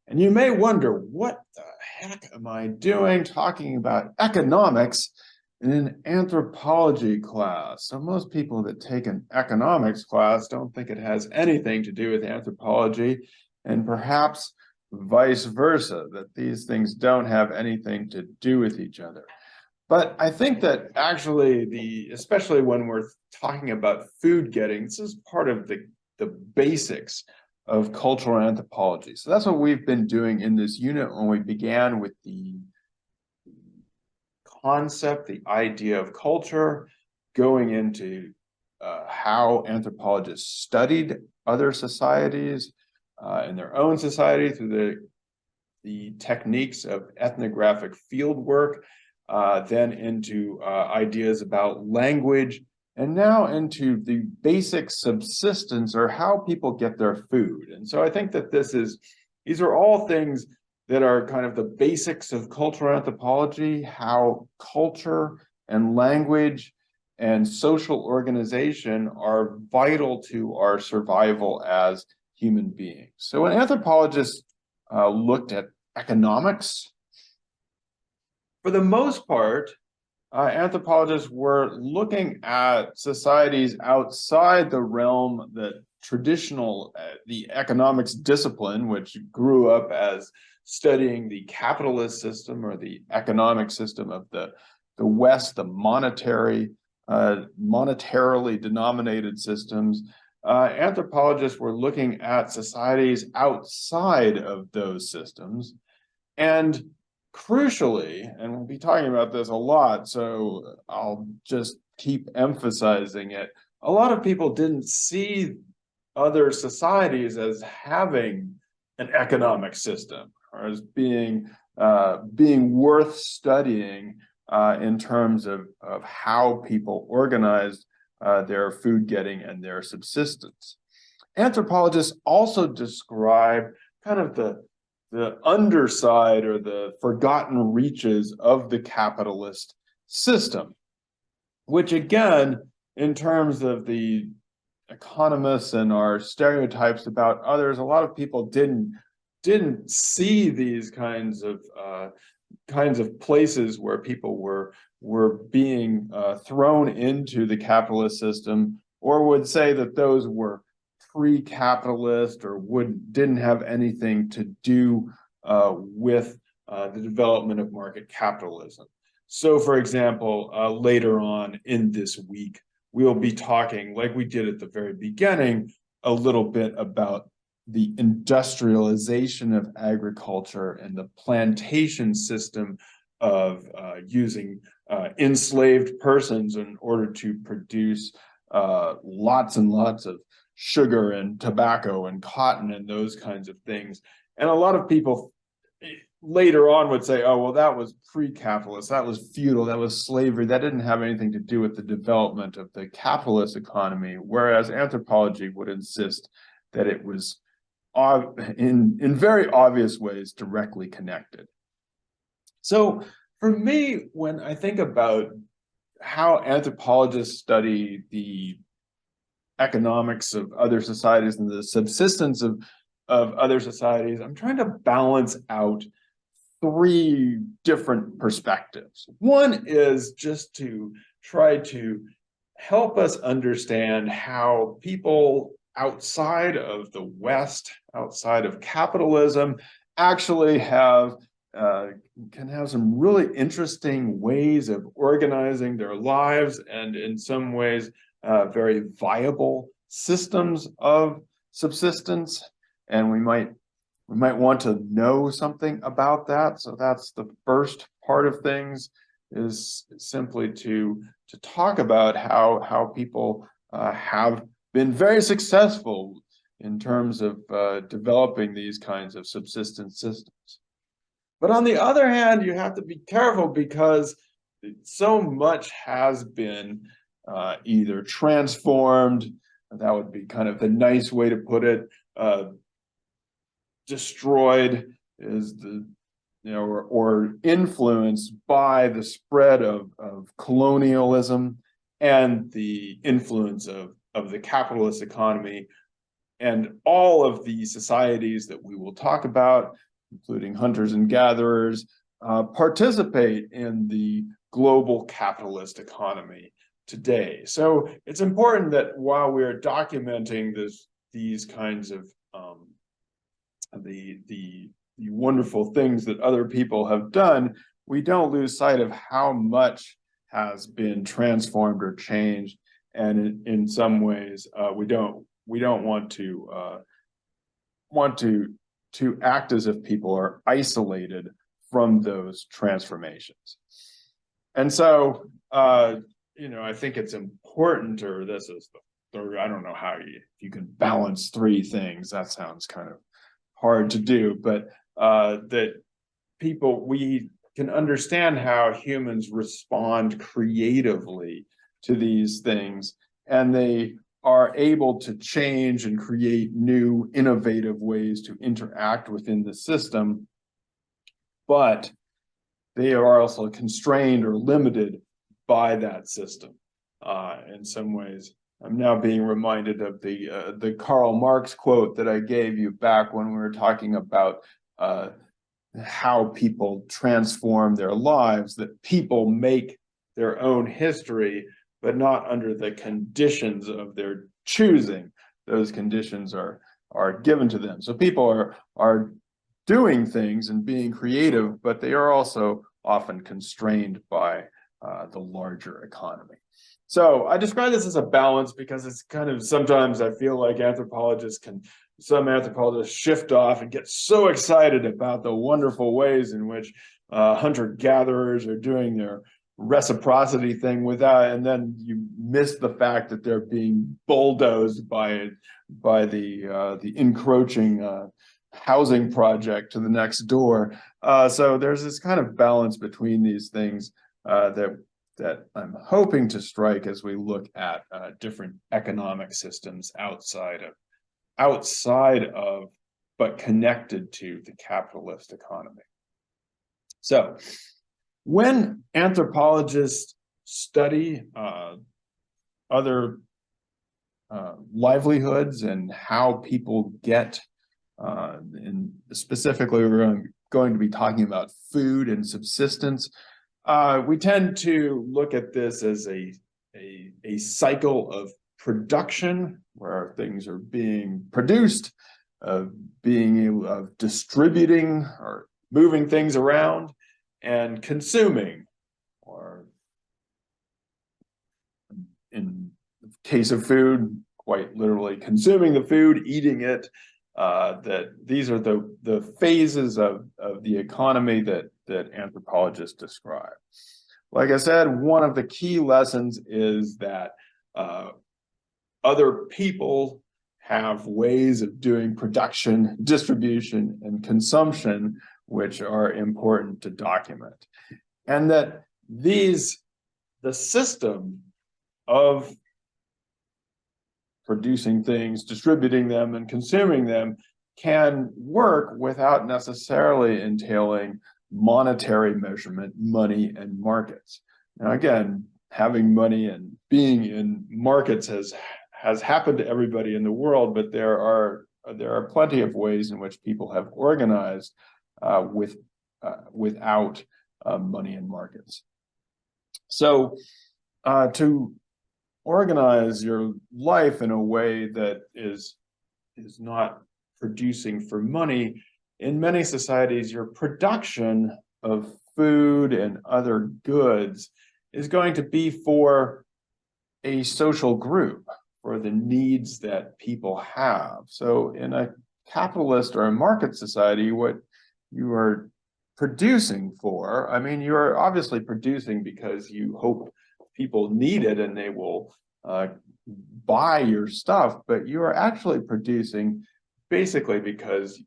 And you may wonder, what the heck am I doing talking about economics in an anthropology class? So most people that take an economics class don't think it has anything to do with anthropology, and perhaps vice versa, that these things don't have anything to do with each other. But I think that actually especially when we're talking about food getting, this is part of the basics of cultural anthropology. So that's what we've been doing in this unit when we began with the concept, the idea of culture, going into how anthropologists studied other societies in their own society through the techniques of ethnographic field work, then into ideas about language, and now into the basic subsistence, or how people get their food. And so I think that these are all things that are kind of the basics of cultural anthropology, how culture and language and social organization are vital to our survival as human beings. So when anthropologists looked at economics, for the most part, anthropologists were looking at societies outside the realm that the economics discipline, which grew up as studying the capitalist system or the economic system of the West, the monetarily denominated systems. Anthropologists were looking at societies outside of those systems. And crucially, and we'll be talking about this a lot, so I'll just keep emphasizing it, a lot of people didn't see other societies as having an economic system or as being worth studying in terms of how people organized their food getting and their subsistence. Anthropologists also describe kind of the underside or the forgotten reaches of the capitalist system, which again, in terms of the economists and our stereotypes about others, a lot of people didn't see these kinds of places where people were being thrown into the capitalist system, or would say that those were pre-capitalist or didn't have anything to do with the development of market capitalism. So, for example, later on in this week, we'll be talking, like we did at the very beginning, a little bit about the industrialization of agriculture and the plantation system of using enslaved persons in order to produce lots and lots of sugar and tobacco and cotton and those kinds of things. And a lot of people later on would say, oh, well, that was pre-capitalist, that was feudal, that was slavery, that didn't have anything to do with the development of the capitalist economy, whereas anthropology would insist that it was in very obvious ways directly connected. So for me, when I think about how anthropologists study the economics of other societies and the subsistence of other societies, I'm trying to balance out three different perspectives. One is just to try to help us understand how people outside of the West, outside of capitalism, actually can have some really interesting ways of organizing their lives, and in some ways very viable systems of subsistence. And we might want to know something about that. So that's the first part of things, is simply to talk about how people have been very successful in terms of developing these kinds of subsistence systems. But on the other hand, you have to be careful, because so much has been either transformed, that would be kind of the nice way to put it, destroyed is or influenced by the spread of colonialism and the influence of the capitalist economy. And all of the societies that we will talk about including hunters and gatherers, participate in the global capitalist economy today. So it's important that while we're documenting these kinds of the wonderful things that other people have done, we don't lose sight of how much has been transformed or changed, and in some ways we don't want to act as if people are isolated from those transformations. And so I think it's important, or this is the third, I don't know how you can balance three things. That sounds kind of hard to do, but that we can understand how humans respond creatively to these things, and they are able to change and create new innovative ways to interact within the system, but they are also constrained or limited by that system. In some ways, I'm now being reminded of the Karl Marx quote that I gave you back when we were talking about how people transform their lives, that people make their own history, but not under the conditions of their choosing. Those conditions are given to them. So people are doing things and being creative, but they are also often constrained by the larger economy. So I describe this as a balance because it's kind of, sometimes I feel like some anthropologists shift off and get so excited about the wonderful ways in which hunter-gatherers are doing their reciprocity thing and then you miss the fact that they're being bulldozed by the encroaching housing project to the next door. So there's this kind of balance between these things that I'm hoping to strike as we look at different economic systems outside of, but connected to the capitalist economy. So when anthropologists study other livelihoods and how people get, and specifically we're going to be talking about food and subsistence, we tend to look at this as a cycle of production where things are being produced, of distributing or moving things around, and consuming, or in the case of food, quite literally consuming the food, eating it. That these are the phases of the economy that anthropologists describe. Like I said, one of the key lessons is that other people have ways of doing production, distribution, and consumption which are important to document. And that the system of producing things, distributing them, and consuming them can work without necessarily entailing monetary measurement, money, and markets. Now, again, having money and being in markets has happened to everybody in the world, but there are plenty of ways in which people have organized without money and markets. So to organize your life in a way that is not producing for money, in many societies, your production of food and other goods is going to be for a social group, for the needs that people have. So in a capitalist or a market society, what you are producing for, I mean, you're obviously producing because you hope people need it and they will buy your stuff, but you are actually producing basically because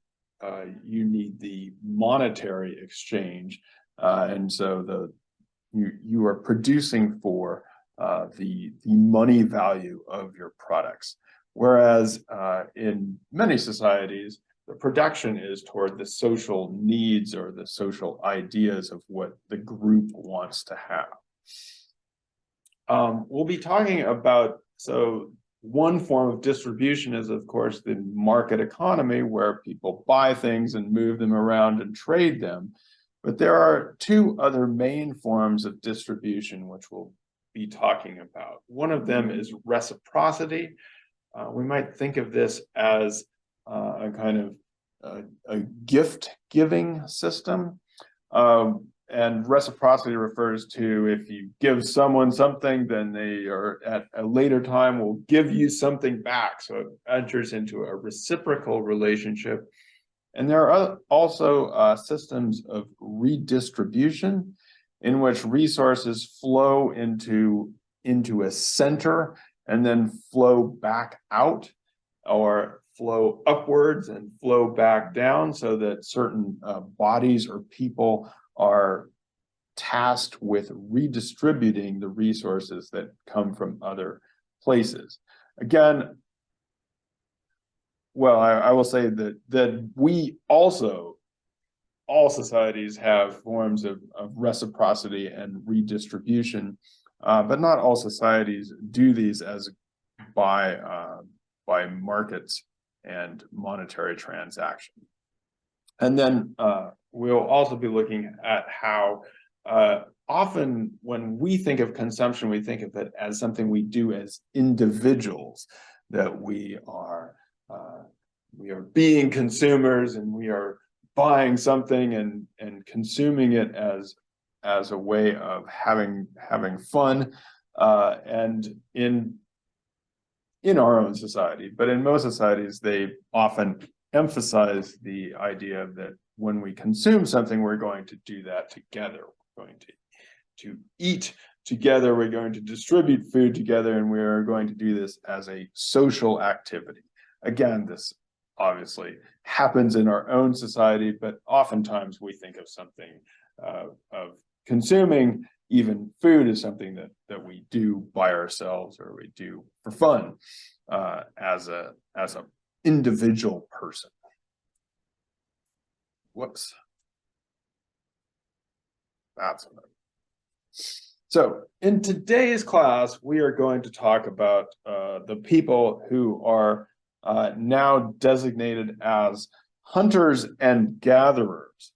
you need the monetary exchange, and so you are producing for the money value of your products. Whereas in many societies, the production is toward the social needs or the social ideas of what the group wants to have. We'll be talking about, so one form of distribution is, of course, the market economy, where people buy things and move them around and trade them. But there are two other main forms of distribution which we'll be talking about. One of them is reciprocity. We might think of this as a kind of a gift-giving system. And reciprocity refers to, if you give someone something, then they are at a later time will give you something back. So it enters into a reciprocal relationship. And there are also systems of redistribution, in which resources flow into a center and then flow back out, or flow upwards and flow back down, so that certain bodies or people are tasked with redistributing the resources that come from other places. Again, well, I will say that we also, all societies have forms of reciprocity and redistribution, but not all societies do these as by markets and monetary transaction. And then we'll also be looking at how often when we think of consumption, we think of it as something we do as individuals, that we are being consumers, and we are buying something and consuming it as a way of having fun, and in our own society. But in most societies, they often emphasize the idea that when we consume something, we're going to do that together. We're going to eat together, we're going to distribute food together, and we are going to do this as a social activity. Again, this obviously happens in our own society, but oftentimes we think of something of consuming even food as something that we do by ourselves, or we do for fun, as a individual person. Whoops. That's what So in today's class, we are going to talk about the people who are now designated as hunters and gatherers.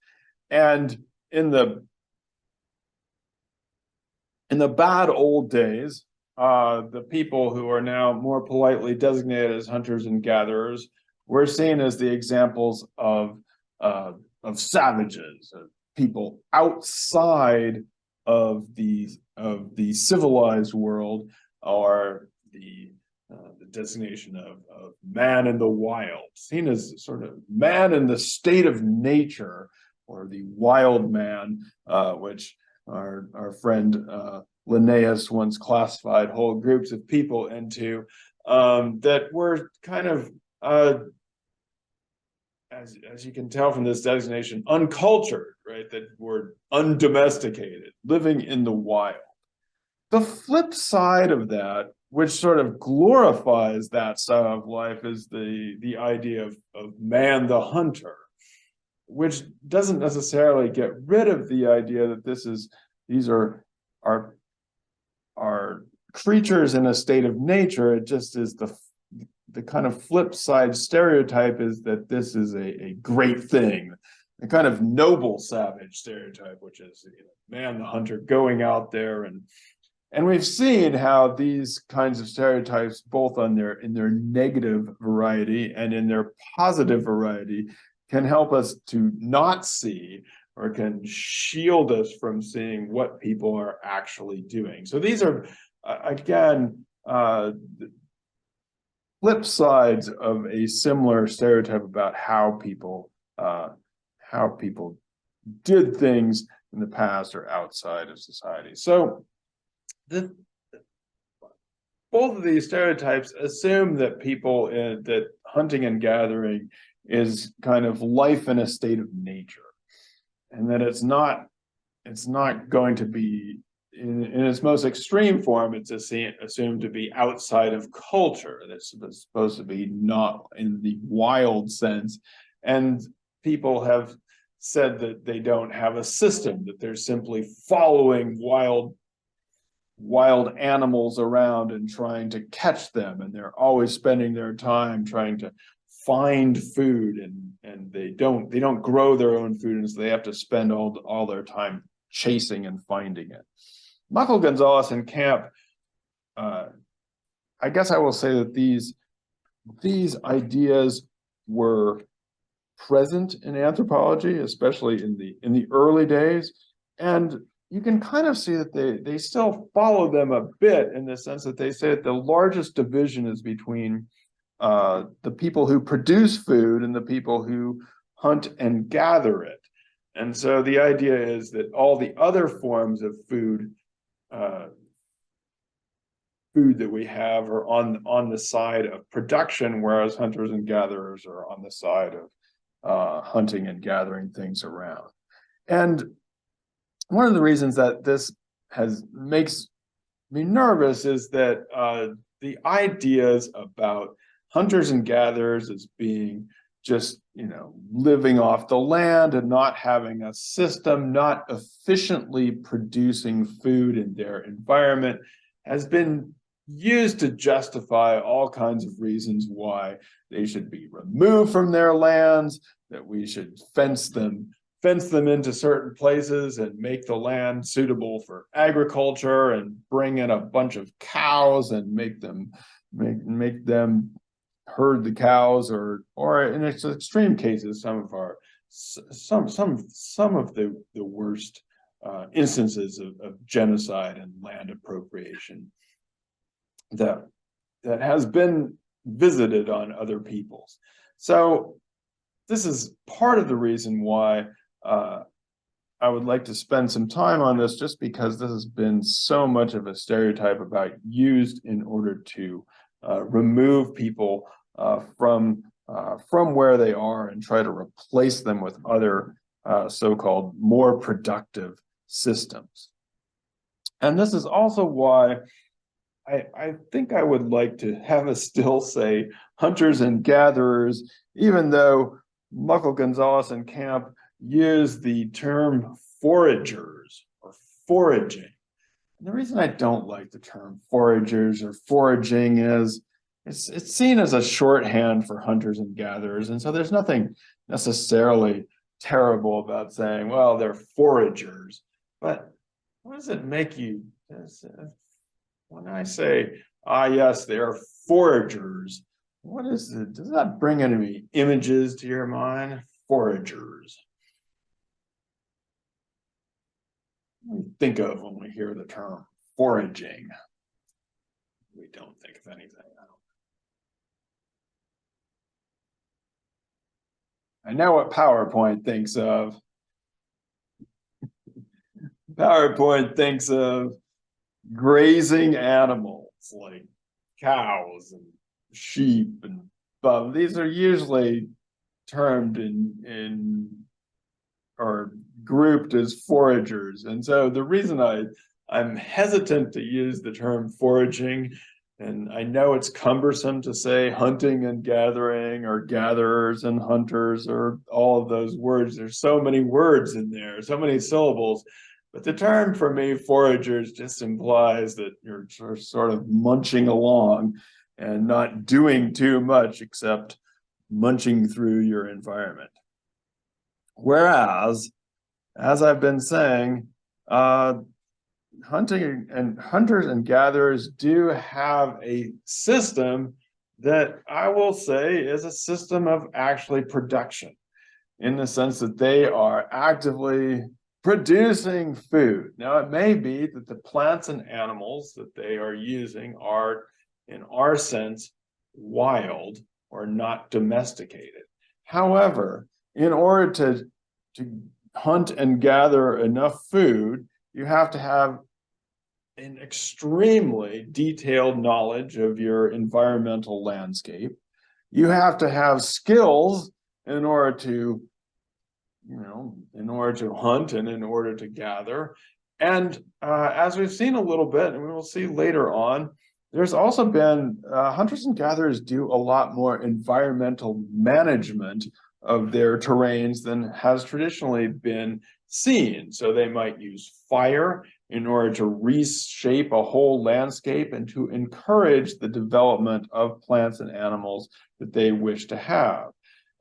And in the bad old days, the people who are now more politely designated as hunters and gatherers were seen as the examples of savages, of people outside of the civilized world, or the designation of man in the wild, seen as sort of man in the state of nature, or the wild man, which our friend Linnaeus once classified whole groups of people into, that were kind of, as you can tell from this designation, uncultured, right? That were undomesticated, living in the wild. The flip side of that, which sort of glorifies that style of life, is the idea of man the hunter, which doesn't necessarily get rid of the idea that these are creatures in a state of nature. It just is the kind of flip side stereotype is that this is a great thing, a kind of noble savage stereotype, which is, man the hunter going out there, and we've seen how these kinds of stereotypes, both in their negative variety and in their positive variety, can help us to not see, or can shield us from seeing what people are actually doing. So these are, again, flip sides of a similar stereotype about how people did things in the past or outside of society. So both of these stereotypes assume that that hunting and gathering is kind of life in a state of nature, and that it's not going to be, in its most extreme form, it's assumed to be outside of culture. That's supposed to be not in the wild sense. And people have said that they don't have a system, that they're simply following wild animals around and trying to catch them, and they're always spending their time trying to find food, and they don't grow their own food, and so they have to spend all their time chasing and finding it. Michael Gonzalez and Camp, I guess I will say that these ideas were present in anthropology, especially in the early days, and you can kind of see that they still follow them a bit, in the sense that they say that the largest division is between the people who produce food and the people who hunt and gather it. And so the idea is that all the other forms of food that we have are on the side of production, whereas hunters and gatherers are on the side of hunting and gathering things around. And one of the reasons that this makes me nervous is that the ideas about hunters and gatherers as being just, living off the land and not having a system, not efficiently producing food in their environment, has been used to justify all kinds of reasons why they should be removed from their lands, that we should fence them into certain places and make the land suitable for agriculture, and bring in a bunch of cows and make them herd the cows, or in extreme cases, some of the worst instances of genocide and land appropriation that has been visited on other peoples. So this is part of the reason why I would like to spend some time on this, just because this has been so much of a stereotype used in order to remove people from where they are and try to replace them with other so-called more productive systems. And this is also why I think I would like to have us still say hunters and gatherers, even though Michael Gonzalez and Camp use the term foragers or foraging. And the reason I don't like the term foragers or foraging is it's seen as a shorthand for hunters and gatherers. And so there's nothing necessarily terrible about saying, well, they're foragers. But what does it make you? When I say, yes, they are foragers, what is it? Does that bring any images to your mind? Foragers. What do we think of when we hear the term foraging? We don't think of anything. I know what PowerPoint thinks of. PowerPoint thinks of grazing animals like cows and sheep and buff. These are usually termed or grouped as foragers. And so the reason I'm hesitant to use the term foraging, and I know it's cumbersome to say hunting and gathering, or gatherers and hunters, or all of those words. There's so many words in there, so many syllables. But the term for me, foragers, just implies that you're sort of munching along and not doing too much except munching through your environment. Whereas, as I've been saying, hunters and gatherers do have a system that I will say is a system of actually production, in the sense that they are actively producing food. Now, it may be that the plants and animals that they are using are, in our sense, wild or not domesticated. However, in order to hunt and gather enough food, you have to have an extremely detailed knowledge of your environmental landscape. You have to have skills in order to hunt and in order to gather. And as we've seen a little bit, and we will see later on, there's also been hunters and gatherers do a lot more environmental management of their terrains than has traditionally been seen. So they might use fire in order to reshape a whole landscape and to encourage the development of plants and animals that they wish to have.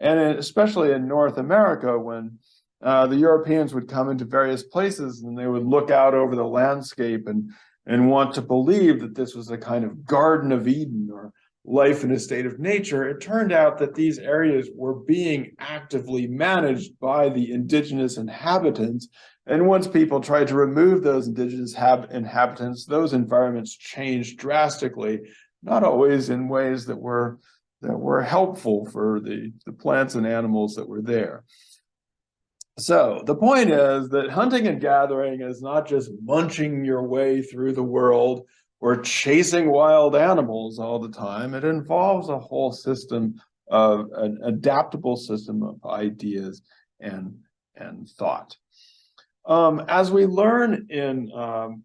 And especially in North America, when the Europeans would come into various places and they would look out over the landscape and want to believe that this was a kind of Garden of Eden or life in a state of nature, it turned out that these areas were being actively managed by the indigenous inhabitants. And once people tried to remove those indigenous inhabitants, those environments changed drastically, not always in ways that were helpful for the plants and animals that were there. So the point is that hunting and gathering is not just munching your way through the world or chasing wild animals all the time. It involves a whole system of an adaptable system of ideas and thought. As we learn in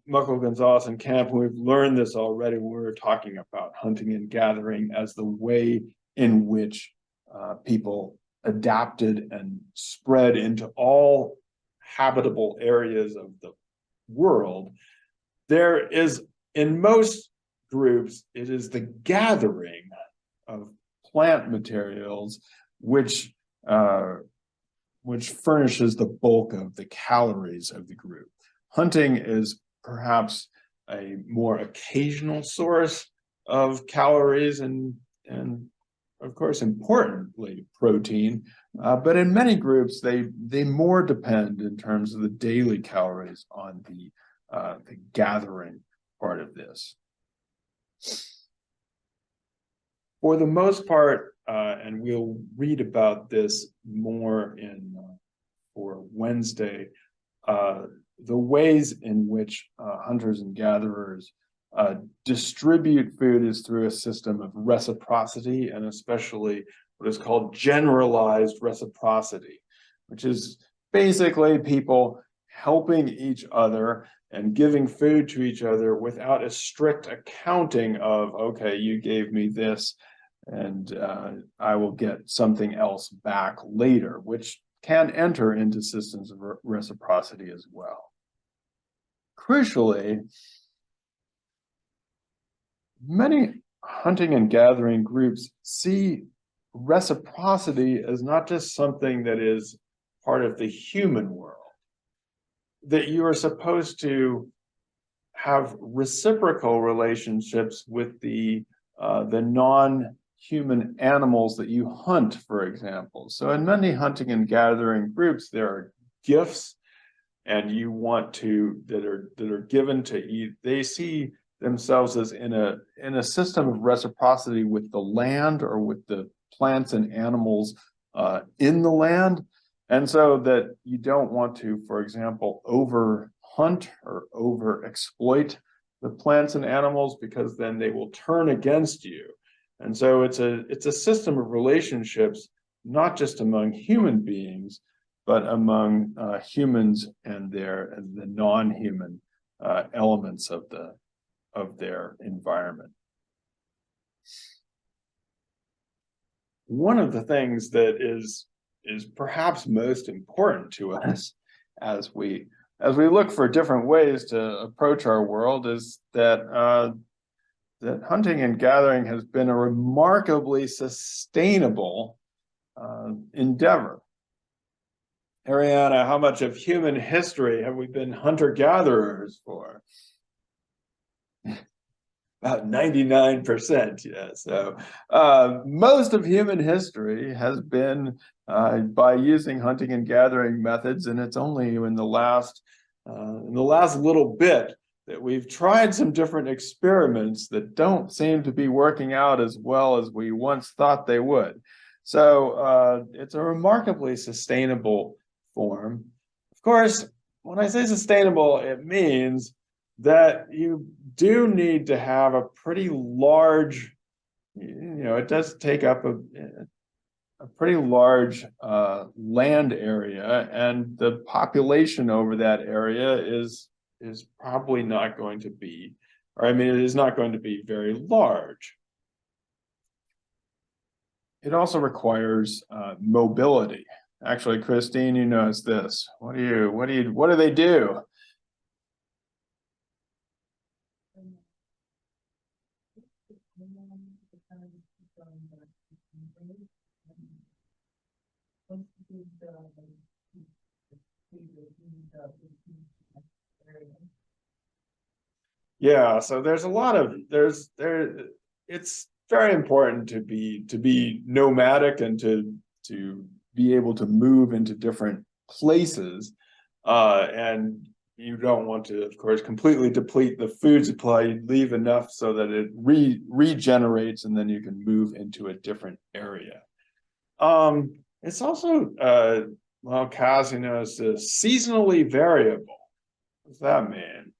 Muckle, Gonzalez, and Camp, we've learned this already when we were talking about hunting and gathering as the way in which people adapted and spread into all habitable areas of the world. There is, in most groups, it is the gathering of plant materials which furnishes the bulk of the calories of the group. Hunting is perhaps a more occasional source of calories and of course, importantly, protein, but in many groups, they more depend in terms of the daily calories on the gathering part of this. For the most part, and we'll read about this more for Wednesday, the ways in which hunters and gatherers distribute food is through a system of reciprocity, and especially what is called generalized reciprocity, which is basically people helping each other and giving food to each other without a strict accounting of, okay, you gave me this and I will get something else back later, which can enter into systems of reciprocity as well. Crucially, many hunting and gathering groups see reciprocity as not just something that is part of the human world, that you are supposed to have reciprocal relationships with the non-human animals that you hunt, for example. So in many hunting and gathering groups, there are gifts and you want to that are given to eat. They see themselves as in a system of reciprocity with the land or with the plants and animals in the land. And so that you don't want to, for example, over hunt or over exploit the plants and animals, because then they will turn against you. And so it's a system of relationships, not just among human beings, but among humans and the non-human elements of their environment. One of the things that is perhaps most important to us as we look for different ways to approach our world is that that hunting and gathering has been a remarkably sustainable endeavor. Ariana, how much of human history have we been hunter-gatherers for? About 99%, yeah. So most of human history has been by using hunting and gathering methods, and it's only in the last little bit that we've tried some different experiments that don't seem to be working out as well as we once thought they would. So it's a remarkably sustainable form. Of course, when I say sustainable, it means that you do need to have a pretty large, it does take up a pretty large land area, and the population over that area is probably not going to be, it is not going to be very large. It also requires mobility. Actually, Christine, you notice this. What do they do? Yeah, so there's a lot of it's very important to be nomadic and to be able to move into different places. And you don't want to, of course, completely deplete the food supply. You leave enough so that it regenerates, and then you can move into a different area. It's also well, Kaz, it's seasonally variable. What does that mean?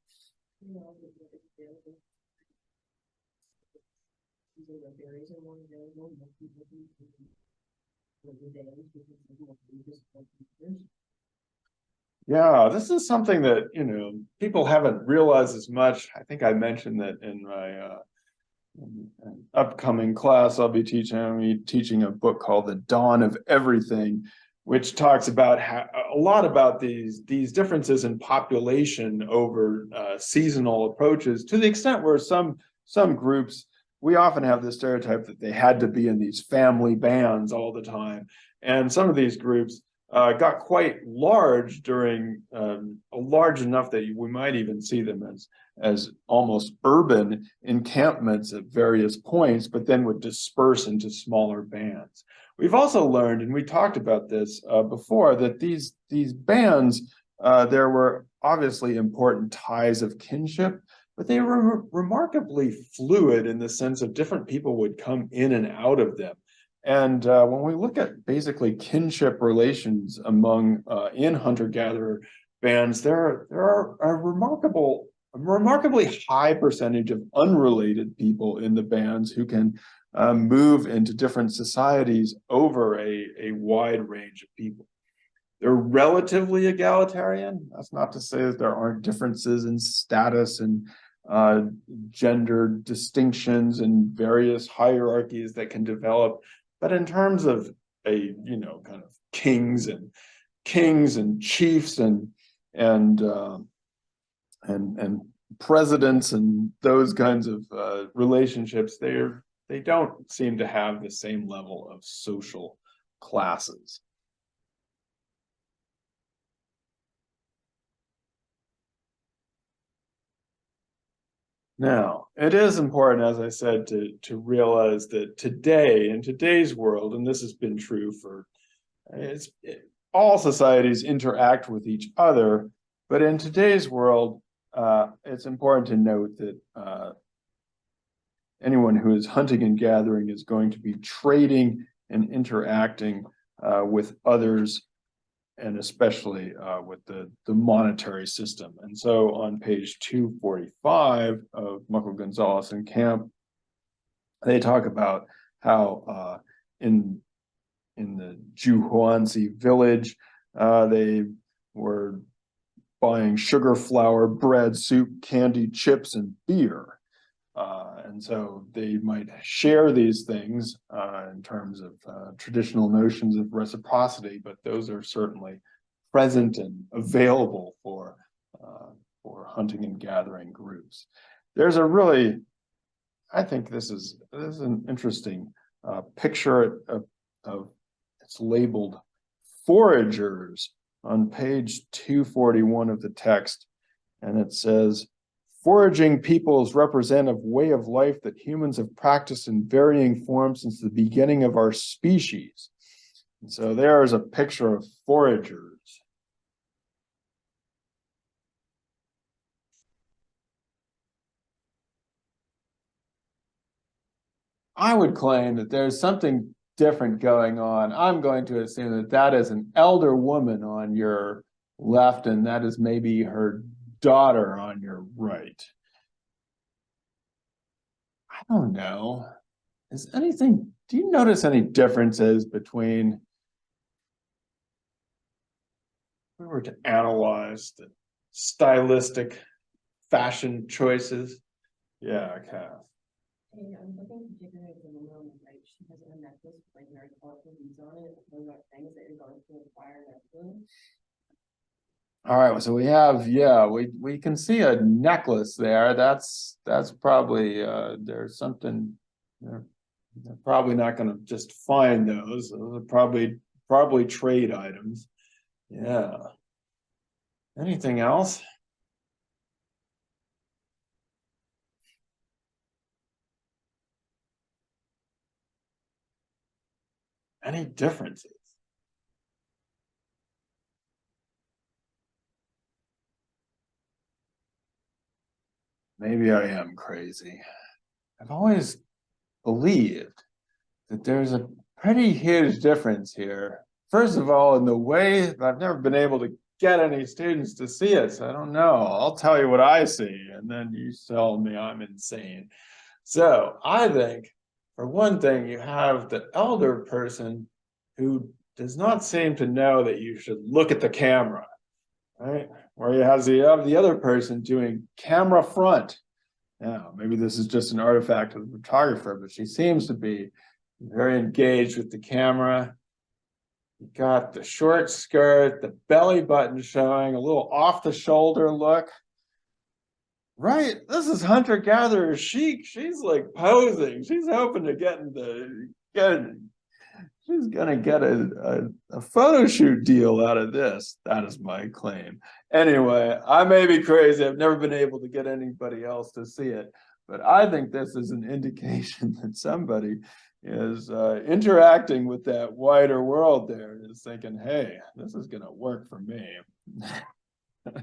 Yeah, this is something that people haven't realized as much. I think I mentioned that in my in an upcoming class I'll be teaching a book called The Dawn of Everything, which talks about a lot about these differences in population over seasonal approaches, to the extent where some groups, we often have this stereotype that they had to be in these family bands all the time, and some of these groups got quite large during large enough that we might even see them as almost urban encampments at various points, but then would disperse into smaller bands. We've also learned, and we talked about this before, that these bands, there were obviously important ties of kinship, but they were remarkably fluid in the sense of different people would come in and out of them. And when we look at basically kinship relations among in hunter-gatherer bands, there are a remarkably high percentage of unrelated people in the bands who can move into different societies over a wide range of people. They're relatively egalitarian. That's not to say that there aren't differences in status and gender distinctions and various hierarchies that can develop. But in terms of a kind of kings and chiefs and presidents and those kinds of relationships, they don't seem to have the same level of social classes. Now, it is important, as I said, to realize that today, in today's world, and this has been true for all societies interact with each other, but in today's world, it's important to note that anyone who is hunting and gathering is going to be trading and interacting with others, and especially with the monetary system. And so on page 245 of Muckle, Gonzalez, and Camp, they talk about how in the Juhuanzi village, they were buying sugar, flour, bread, soup, candy, chips, and beer. And so they might share these things in terms of traditional notions of reciprocity, but those are certainly present and available for hunting and gathering groups. There's a really, I think this is an interesting picture of it's labeled foragers on page 241 of the text, and it says, foraging peoples represent a way of life that humans have practiced in varying forms since the beginning of our species. And so there is a picture of foragers. I would claim that there's something different going on. I'm going to assume that that is an elder woman on your left, and that is maybe her daughter on your right. I don't know. Do you notice any differences between, if we were to analyze the stylistic fashion choices? Yeah, Kath. Hey, I'm looking particularly at the woman, right? She has a necklace with like very colorful beads on it. Those are things that you're going to acquire naturally. All right, so we have, we can see a necklace there. That's probably there's something. They're probably not going to just find those. Those are probably probably trade items. Yeah. Anything else? Any differences? Maybe I am crazy. I've always believed that there's a pretty huge difference here. First of all, in the way I've never been able to get any students to see it, so I don't know. I'll tell you what I see, and then you tell me I'm insane. So I think, for one thing, you have the elder person who does not seem to know that you should look at the camera, right? Where you have the other person doing camera front. Now, maybe this is just an artifact of the photographer, but she seems to be very engaged with the camera. You got the short skirt, the belly button showing, a little off the shoulder look. Right, this is hunter-gatherer chic. She's like posing. She's hoping to she's gonna get a photo shoot deal out of this. That is my claim. Anyway, I may be crazy. I've never been able to get anybody else to see it, but I think this is an indication that somebody is interacting with that wider world there and is thinking, hey, this is gonna work for me. Do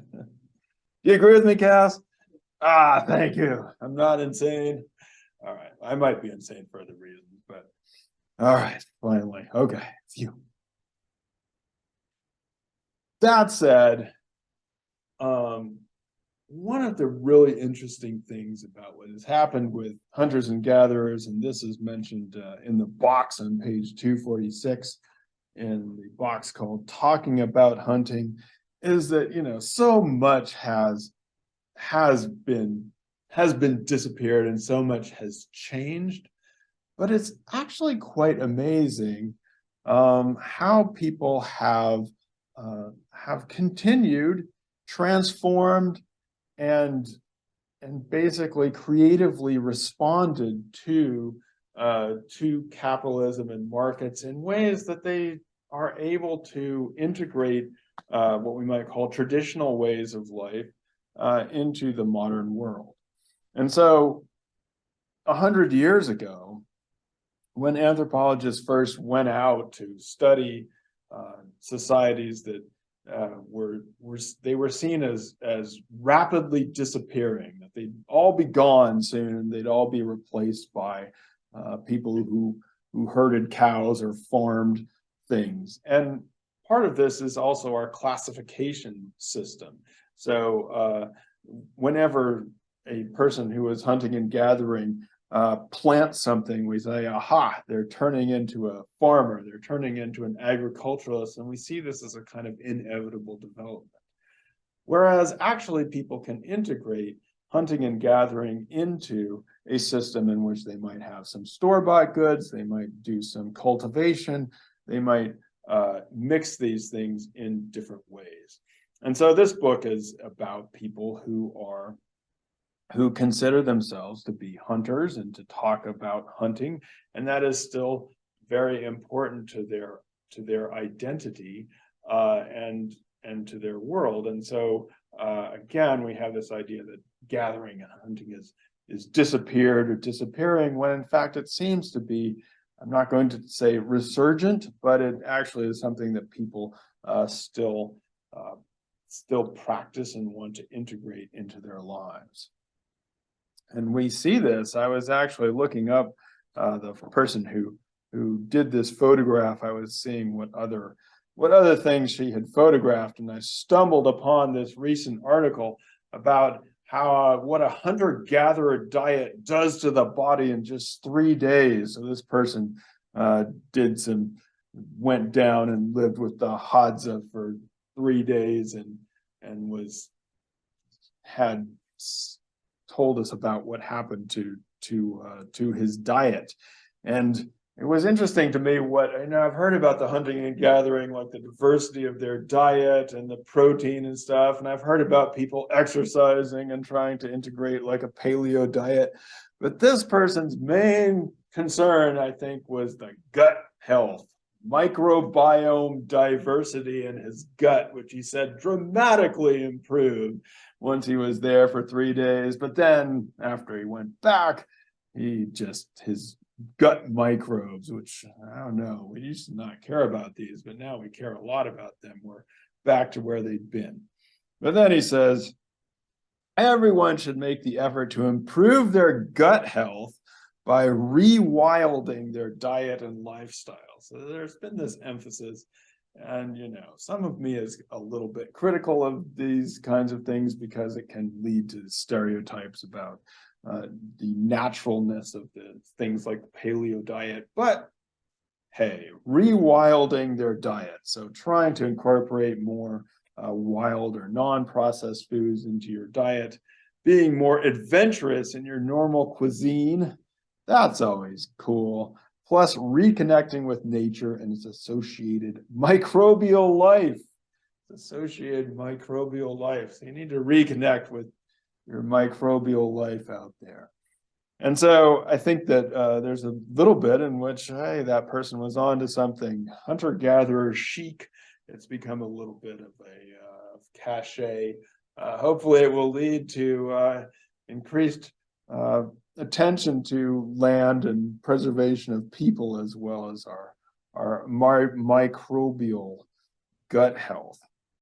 you agree with me, Cass? Ah, thank you. I'm not insane. All right. I might be insane for other reasons, but all right, finally. Okay. Phew. That said, one of the really interesting things about what has happened with hunters and gatherers, and this is mentioned in the box on page 246, in the box called Talking About Hunting, is that, so much has been disappeared and so much has changed, but it's actually quite amazing how people have continued, transformed, and basically creatively responded to capitalism and markets in ways that they are able to integrate what we might call traditional ways of life into the modern world. And so 100 years ago, when anthropologists first went out to study societies that were seen as rapidly disappearing, that they'd all be gone soon, and they'd all be replaced by people who herded cows or farmed things. And part of this is also our classification system. So whenever a person who is hunting and gathering plants something, we say, aha, they're turning into a farmer, they're turning into an agriculturalist, and we see this as a kind of inevitable development. Whereas actually people can integrate hunting and gathering into a system in which they might have some store-bought goods, they might do some cultivation, they might mix these things in different ways. And so this book is about people who consider themselves to be hunters and to talk about hunting, and that is still very important to their identity and to their world. And so again, we have this idea that gathering and hunting is disappeared or disappearing, when in fact it seems to be, I'm not going to say resurgent, but it actually is something that people still practice and want to integrate into their lives. And we see this. I was actually looking up the person who did this photograph. I was seeing what other things she had photographed, and I stumbled upon this recent article about how what a hunter-gatherer diet does to the body in just 3 days. So this person went down and lived with the Hadza for 3 days and had told us about what happened to his diet. And it was interesting to me I've heard about the hunting and gathering, like the diversity of their diet and the protein and stuff. And I've heard about people exercising and trying to integrate like a paleo diet. But this person's main concern, I think, was the gut health. microbiome diversity in his gut, which he said dramatically improved once he was there for 3 days. But then after he went back, his gut microbes, which I don't know, we used to not care about these, but now we care a lot about them. We're back to where they'd been. But then he says, everyone should make the effort to improve their gut health by rewilding their diet and lifestyle. So there's been this emphasis, and some of me is a little bit critical of these kinds of things because it can lead to stereotypes about the naturalness of the things like the paleo diet. But hey, rewilding their diet, so trying to incorporate more wild or non-processed foods into your diet, being more adventurous in your normal cuisine, that's always cool. Plus reconnecting with nature and its associated microbial life. So you need to reconnect with your microbial life out there. And so I think that there's a little bit in which, hey, that person was on to something. Hunter-gatherer chic, it's become a little bit of a cachet. Hopefully it will lead to increased attention to land and preservation of people, as well as our microbial gut health.